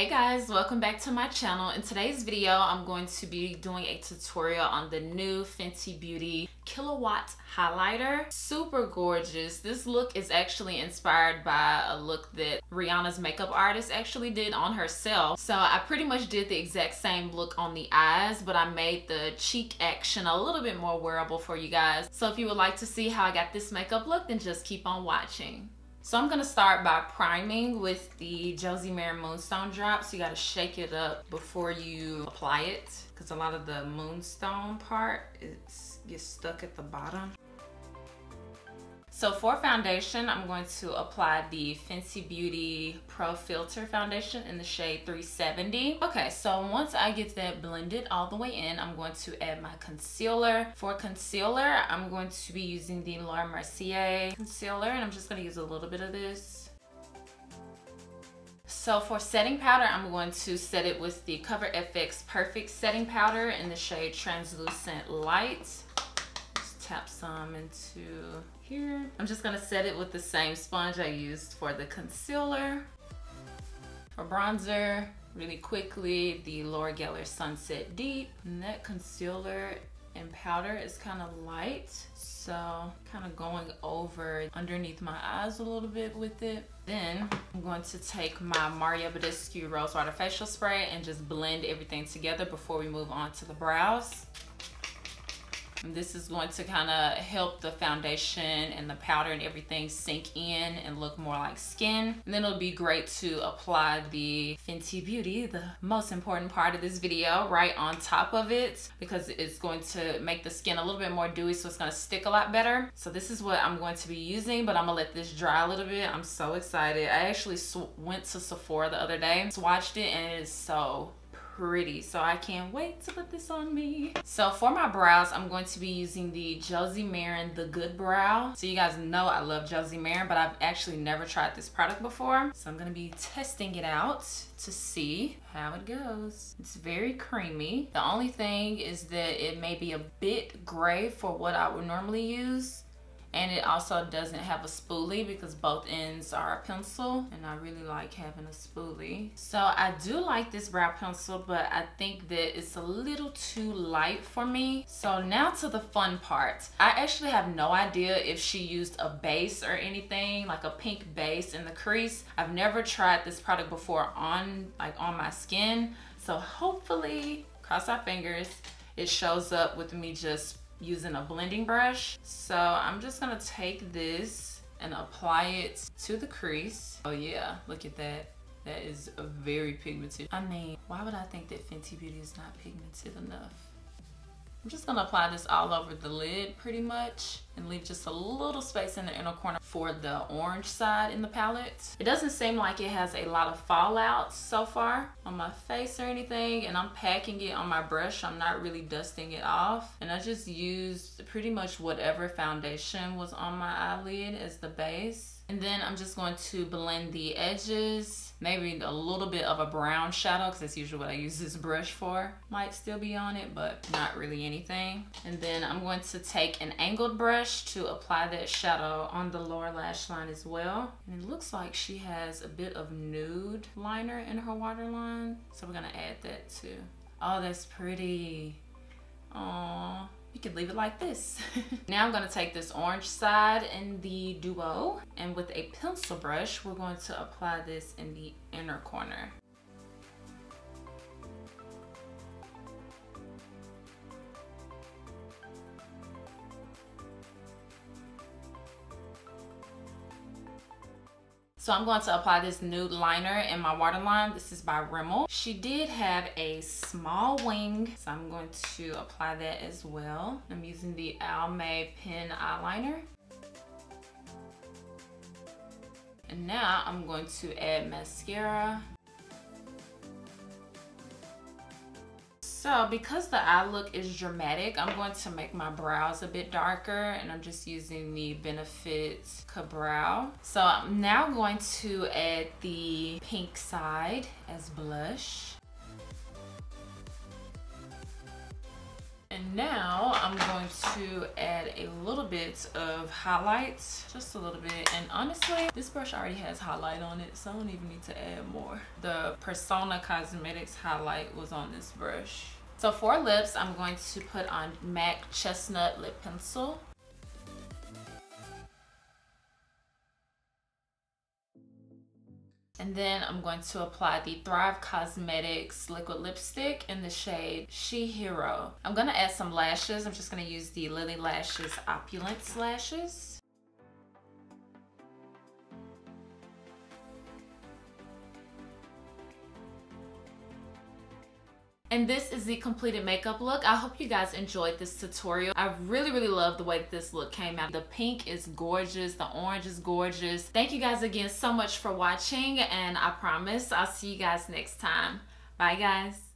Hey guys, welcome back to my channel. In today's video, I'm going to be doing a tutorial on the new Fenty Beauty Killawatt highlighter. Super gorgeous. This look is actually inspired by a look that Rihanna's makeup artist actually did on herself. So I pretty much did the exact same look on the eyes, but I made the cheek action a little bit more wearable for you guys. So if you would like to see how I got this makeup look, then just keep on watching. So I'm gonna start by priming with the Josie Maran Moonstone drops. You gotta shake it up before you apply it, because a lot of the moonstone part gets stuck at the bottom. So for foundation, I'm going to apply the Fenty Beauty Pro Filt'r foundation in the shade 370. Okay, so once I get that blended all the way in, I'm going to add my concealer. For concealer, I'm going to be using the Mercier concealer, and I'm just going to use a little bit of this. So for setting powder, I'm going to set it with the CoverFX Perfect setting powder in the shade Translucent Light. Tap some into here. I'm just gonna set it with the same sponge I used for the concealer. For bronzer, really quickly, the Laura Geller Sunset Deep. And that concealer and powder is kind of light, so kind of going over underneath my eyes a little bit with it. Then I'm going to take my Badescu Rose Water Facial Spray and just blend everything together before we move on to the brows. And this is going to kind of help the foundation and the powder and everything sink in and look more like skin. And then it'll be great to apply the Fenty Beauty, the most important part of this video, right on top of it, because it's going to make the skin a little bit more dewy, so it's going to stick a lot better. So this is what I'm going to be using, but I'm gonna let this dry a little bit. I'm so excited. I actually went to Sephora the other day, swatched it, and it is so pretty, so I can't wait to put this on me. So for my brows, I'm going to be using the Josie Maran The Good Brow. So you guys know I love Josie Maran, but I've actually never tried this product before, so I'm gonna be testing it out to see how it goes. It's very creamy. The only thing is that it may be a bit gray for what I would normally use. And it also doesn't have a spoolie because both ends are a pencil, and I really like having a spoolie. So I do like this brow pencil, but I think that it's a little too light for me. So now to the fun part. I actually have no idea if she used a base or anything, like a pink base in the crease. I've never tried this product before on my skin. So hopefully, cross our fingers, it shows up with me just using a blending brush. So I'm just gonna take this and apply it to the crease. Oh yeah, look at that. That is a very pigmented. I mean, why would I think that Fenty Beauty is not pigmented enough? I'm just gonna apply this all over the lid pretty much and leave just a little space in the inner corner for the orange side in the palette. It doesn't seem like it has a lot of fallout so far on my face or anything, and I'm packing it on my brush. I'm not really dusting it off, and I just used pretty much whatever foundation was on my eyelid as the base. And then I'm just going to blend the edges, maybe a little bit of a brown shadow, because that's usually what I use this brush for. Might still be on it, but not really anything. And then I'm going to take an angled brush to apply that shadow on the lower lash line as well. And it looks like she has a bit of nude liner in her waterline, so we're gonna add that too. Oh, that's pretty. Aww. You could leave it like this. Now I'm gonna take this orange side in the duo, and with a pencil brush, we're going to apply this in the inner corner. So I'm going to apply this nude liner in my waterline. This is by Rimmel. She did have a small wing, so I'm going to apply that as well. I'm using the Almay pen eyeliner. And now I'm going to add mascara. So because the eye look is dramatic, I'm going to make my brows a bit darker, and I'm just using the Benefit Ka-Brow. So I'm now going to add the pink side as blush. And now I'm going to add a little bit of highlights, just a little bit. And honestly, this brush already has highlight on it, so I don't even need to add more. The Persona Cosmetics highlight was on this brush. So for lips, I'm going to put on MAC Chestnut lip pencil. And then I'm going to apply the Thrive Cosmetics liquid lipstick in the shade Chihiro. I'm going to add some lashes. I'm just going to use the Lily Lashes Opulence lashes. And this is the completed makeup look. I hope you guys enjoyed this tutorial. I really love the way that this look came out. The pink is gorgeous. The orange is gorgeous. Thank you guys again so much for watching, and I promise I'll see you guys next time. Bye guys.